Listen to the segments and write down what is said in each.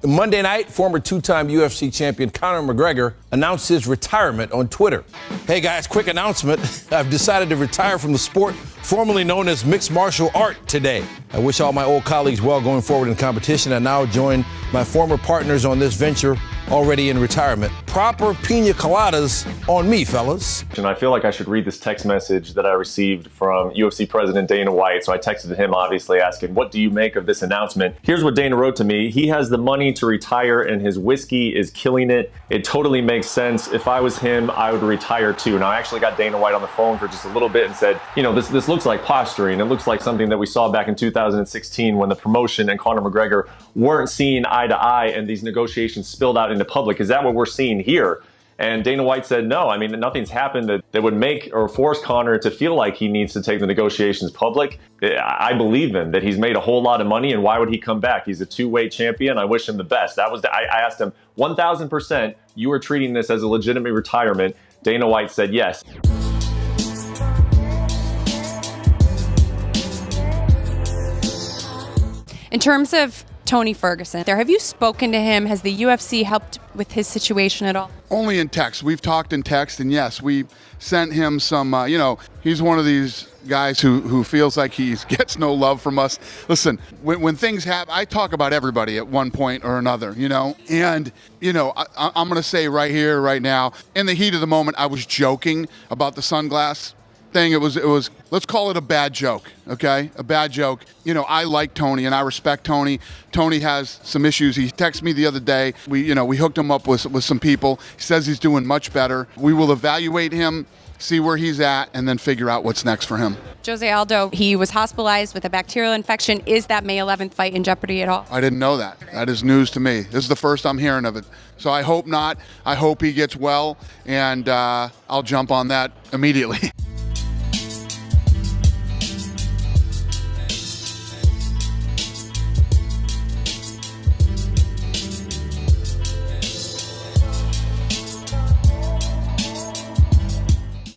Monday night, former two-time UFC champion Conor McGregor announced his retirement on Twitter. Hey guys, quick announcement. I've decided to retire from the sport formerly known as mixed martial art today. I wish all my old colleagues well going forward in competition. I now join my former partners on this venture already in retirement. Proper pina coladas on me, fellas. And I feel like I should read this text message that I received from UFC President Dana White. So I texted him, obviously, asking, what do you make of this announcement? Here's what Dana wrote to me. He has the money to retire and his whiskey is killing it. It totally makes sense. If I was him, I would retire too. Now, I actually got Dana White on the phone for just a little bit and said, you know, this looks like posturing. It looks like something that we saw back in 2016 when the promotion and Conor McGregor weren't seeing eye to eye and these negotiations spilled out into public. Is that what we're seeing here? And Dana White said, no, I mean, nothing's happened that would make or force Conor to feel like he needs to take the negotiations public. I believe him that he's made a whole lot of money, and why would he come back? He's a two-weight champion. I wish him the best. I asked him 1,000%, you are treating this as a legitimate retirement. Dana White said yes. In terms of Tony Ferguson, have you spoken to him? Has the UFC helped with his situation at all? Only in text. We've talked in text, and yes, we sent him some, he's one of these guys who feels like he gets no love from us. Listen, when things happen, I talk about everybody at one point or another, and, I'm going to say right here, right now, in the heat of the moment, I was joking about the sunglass thing. It was let's call it a bad joke, okay? A bad joke. I like Tony and I respect Tony. Tony has some issues. He texted me the other day. We hooked him up with some people. He says he's doing much better. We will evaluate him, see where he's at, and then figure out what's next for him. Jose Aldo, he was hospitalized with a bacterial infection. Is that May 11th fight in jeopardy at all? I didn't know that. That is news to me. This is the first I'm hearing of it. So I hope not. I hope he gets well, and I'll jump on that immediately.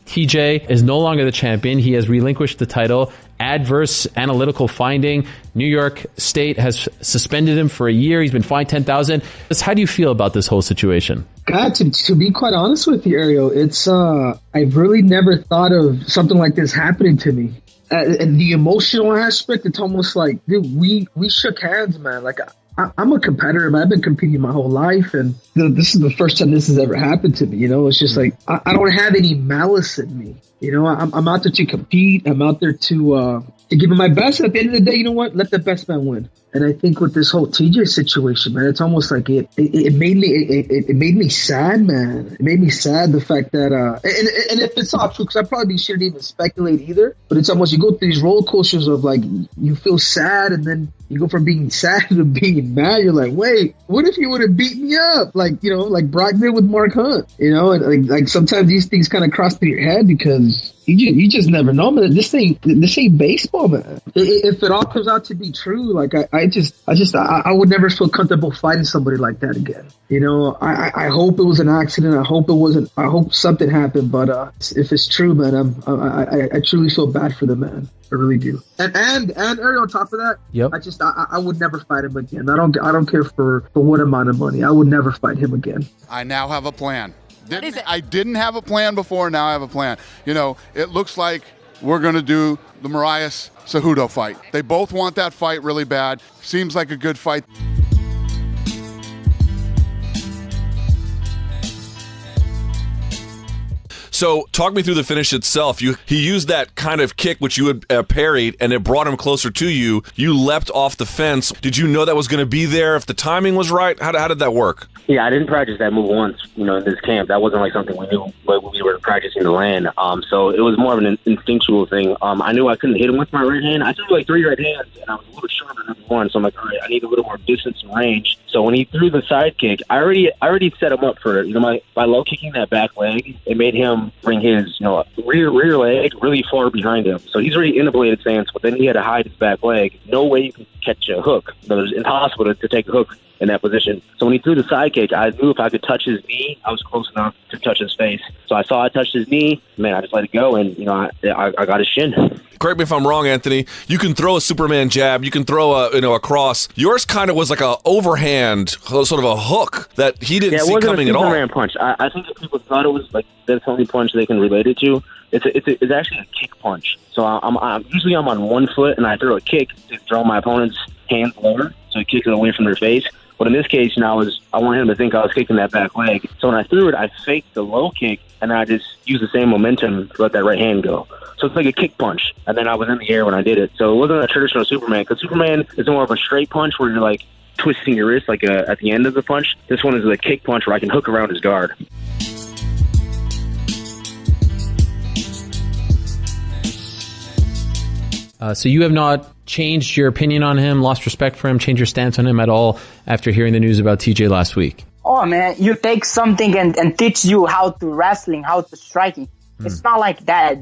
TJ is no longer the champion. He has relinquished the title. Adverse analytical finding. New York State has suspended him for a year. He's been fined $10,000. How do you feel about this whole situation? God, to be quite honest with you, Ariel, it's I've really never thought of something like this happening to me. And the emotional aspect, it's almost like, dude, we shook hands, man. Like, I'm a competitor, man. I've been competing my whole life, and this is the first time this has ever happened to me. It's just like I don't have any malice in me. I'm out there to compete. I'm out there to give it my best. At the end of the day, you know what? Let the best man win. And I think with this whole TJ situation, man, it's almost like it made me sad, man. It made me sad, the fact that and if it's all true, because I probably shouldn't even speculate either. But it's almost, you go through these roller coasters of like, you feel sad, and then you go from being sad to being mad. You're like, wait, what if he would have beat me up? Like, like Brock did with Mark Hunt, and like sometimes these things kind of cross through your head because you just never know, man. This ain't baseball, man. If it all comes out to be true, like I would never feel comfortable fighting somebody like that again. I hope it was an accident. I hope it wasn't. I hope something happened. But if it's true, man, I truly feel bad for the man. I really do. And Ariel, on top of that, yep. I would never fight him again. I don't care for what amount of money. I would never fight him again. I now have a plan. I didn't have a plan before. Now I have a plan. It looks like we're going to do the Moraes Cejudo fight. They both want that fight really bad. Seems like a good fight. So talk me through the finish itself. He used that kind of kick, which you had parried, and it brought him closer to you. You leapt off the fence. Did you know that was going to be there if the timing was right? How did that work? Yeah, I didn't practice that move once, in this camp. That wasn't like something we knew when we were practicing to land. So it was more of an instinctual thing. I knew I couldn't hit him with my right hand. I threw like 3 right hands, and I was a little shorter than one. So I'm like, all right, I need a little more distance and range. So when he threw the side kick, I already set him up for, by low kicking that back leg, it made him bring his, rear leg really far behind him. So he's already in the bladed stance, but then he had to hide his back leg. No way you can catch a hook. It was impossible to take a hook in that position. So when he threw the side kick, I knew if I could touch his knee, I was close enough to touch his face. So I saw I touched his knee, man, I just let it go, and I got his shin. Correct me if I'm wrong, Anthony. You can throw a Superman jab. You can throw a cross. Yours kind of was like a overhand, sort of a hook that he didn't see coming at all. It wasn't a Superman punch. I think if people thought it was like that's the only punch they can relate it to. It's actually a kick punch. So I'm usually I'm on one foot and I throw a kick to throw my opponent's hands lower, so it kicks it away from their face. But in this case, I want him to think I was kicking that back leg. So when I threw it, I faked the low kick, and I just used the same momentum to let that right hand go. So it's like a kick punch, and then I was in the air when I did it. So it wasn't a traditional Superman, because Superman is more of a straight punch where you're like twisting your wrist like at the end of the punch. This one is a kick punch where I can hook around his guard. So you have not changed your opinion on him, lost respect for him, changed your stance on him at all after hearing the news about TJ last week? Oh, man, you take something and teach you how to wrestling, how to striking. It's not like that,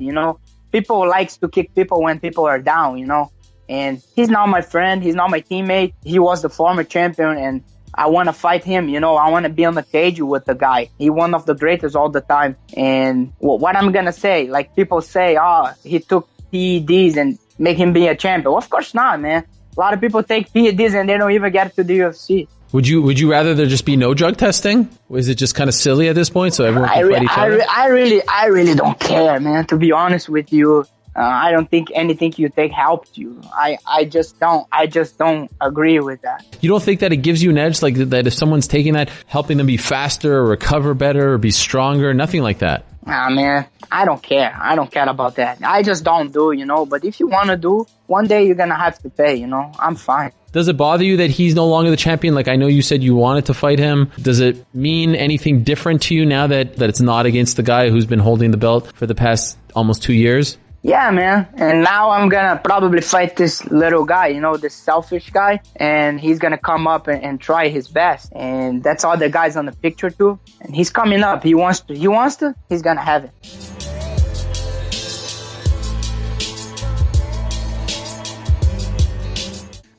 People likes to kick people when people are down, And he's not my friend. He's not my teammate. He was the former champion, and I want to fight him, I want to be on the cage with the guy. He's one of the greatest all the time. And what I'm going to say, like people say, he took PEDs and make him be a champion. Well, of course not, man. A lot of people take PEDs and they don't even get to the UFC. Would you rather there just be no drug testing? Or is it just kind of silly at this point so everyone can fight each other? I really don't care, man. To be honest with you, I don't think anything you take helps you. I just don't agree with that. You don't think that it gives you an edge, like that if someone's taking that, helping them be faster or recover better or be stronger? Nothing like that. Nah, man, I don't care. I don't care about that. I just don't do, But if you want to do, one day you're going to have to pay, I'm fine. Does it bother you that he's no longer the champion? Like, I know you said you wanted to fight him. Does it mean anything different to you now that it's not against the guy who's been holding the belt for the past almost 2 years? Yeah, man. And now I'm going to probably fight this little guy, this selfish guy. And he's going to come up and try his best. And that's all the guys on the picture too. And he's coming up. He wants to. He's going to have it.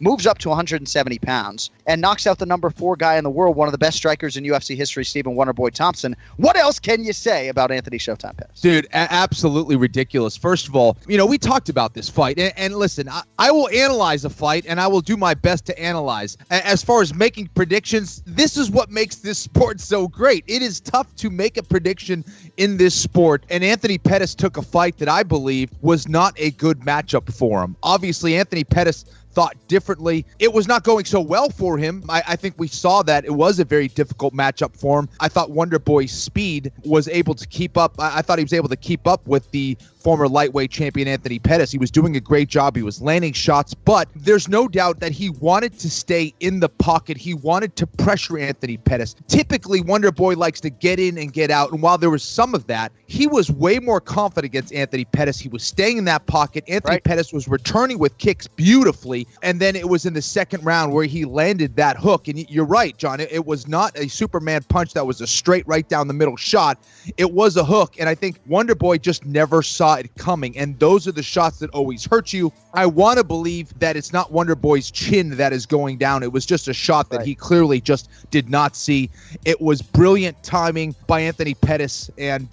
Moves up to 170 pounds and knocks out the number 4 guy in the world, one of the best strikers in UFC history, Stephen Wonderboy Thompson. What else can you say about Anthony Showtime Pettis? Dude, absolutely ridiculous. First of all, we talked about this fight. And listen, I will analyze a fight, and I will do my best to analyze. As far as making predictions, this is what makes this sport so great. It is tough to make a prediction in this sport, and Anthony Pettis took a fight that I believe was not a good matchup for him. Obviously, Anthony Pettis thought differently. It was not going so well for him. I think we saw that it was a very difficult matchup for him. I thought Wonderboy's speed was able to keep up. I thought he was able to keep up with the former lightweight champion Anthony Pettis. He was doing a great job. He was landing shots, but there's no doubt that he wanted to stay in the pocket. He wanted to pressure Anthony Pettis. Typically, Wonderboy likes to get in and get out, and while there was some of that, he was way more confident against Anthony Pettis. He was staying in that pocket. Anthony Pettis was returning with kicks beautifully, and then it was in the second round where he landed that hook. And you're right, John. It was not a Superman punch that was a straight right down the middle shot. It was a hook, and I think Wonderboy just never saw it coming, and those are the shots that always hurt you. I want to believe that it's not Wonderboy's chin that is going down. It was just a shot that he clearly just did not see. It was brilliant timing by Anthony Pettis, and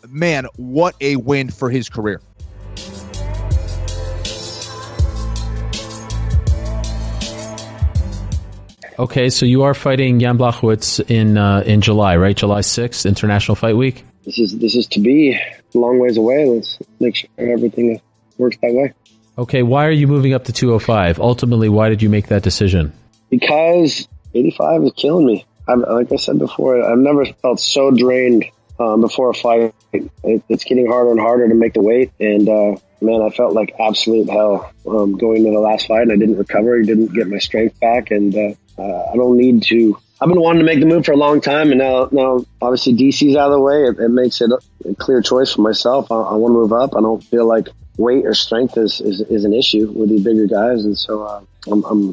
man, what a win for his career. Okay, so you are fighting Jan Blachowicz in July, right? July 6th, International Fight Week. This is to be a long ways away. Let's make sure everything works that way. Okay, why are you moving up to 205? Ultimately, why did you make that decision? Because 85 is killing me. Like I said before, I've never felt so drained before a fight. It's getting harder and harder to make the weight, and man, I felt like absolute hell going into the last fight, and I didn't recover. I didn't get my strength back, and I don't need to. I've been wanting to make the move for a long time, and now obviously DC's out of the way. It makes it a clear choice for myself. I want to move up. I don't feel like weight or strength is an issue with the bigger guys, and so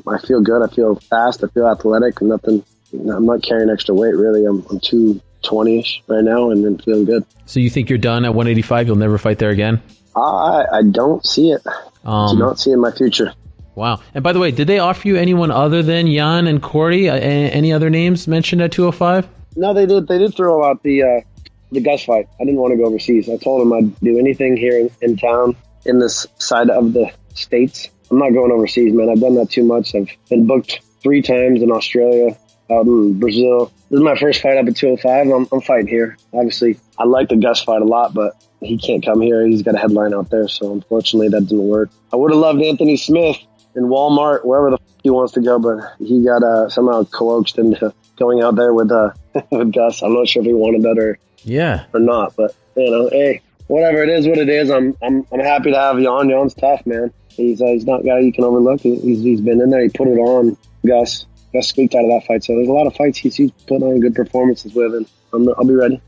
I feel good. I feel fast. I feel athletic. I'm not carrying extra weight really. I'm 220-ish right now, and then feeling good. So you think you're done at 185? You'll never fight there again? I don't see it. Do not see it in my future. Wow. And by the way, did they offer you anyone other than Jan and Corey? Any other names mentioned at 205? No, they did. They did throw out the Gus fight. I didn't want to go overseas. I told him I'd do anything here in town, in this side of the States. I'm not going overseas, man. I've done that too much. I've been booked 3 times in Australia, out in Brazil. This is my first fight up at 205. I'm fighting here. Obviously, I like the Gus fight a lot, but he can't come here. He's got a headline out there, so unfortunately that didn't work. I would have loved Anthony Smith in Walmart, wherever the he wants to go, but he got somehow coaxed into going out there with with Gus. I'm not sure if he wanted that or not, but hey, whatever it is, what it is. I'm happy to have Jan. Jan's tough, man. He's not a guy you can overlook. He's been in there. He put it on. Gus squeaked out of that fight. So there's a lot of fights he's putting on good performances with, and I'll be ready.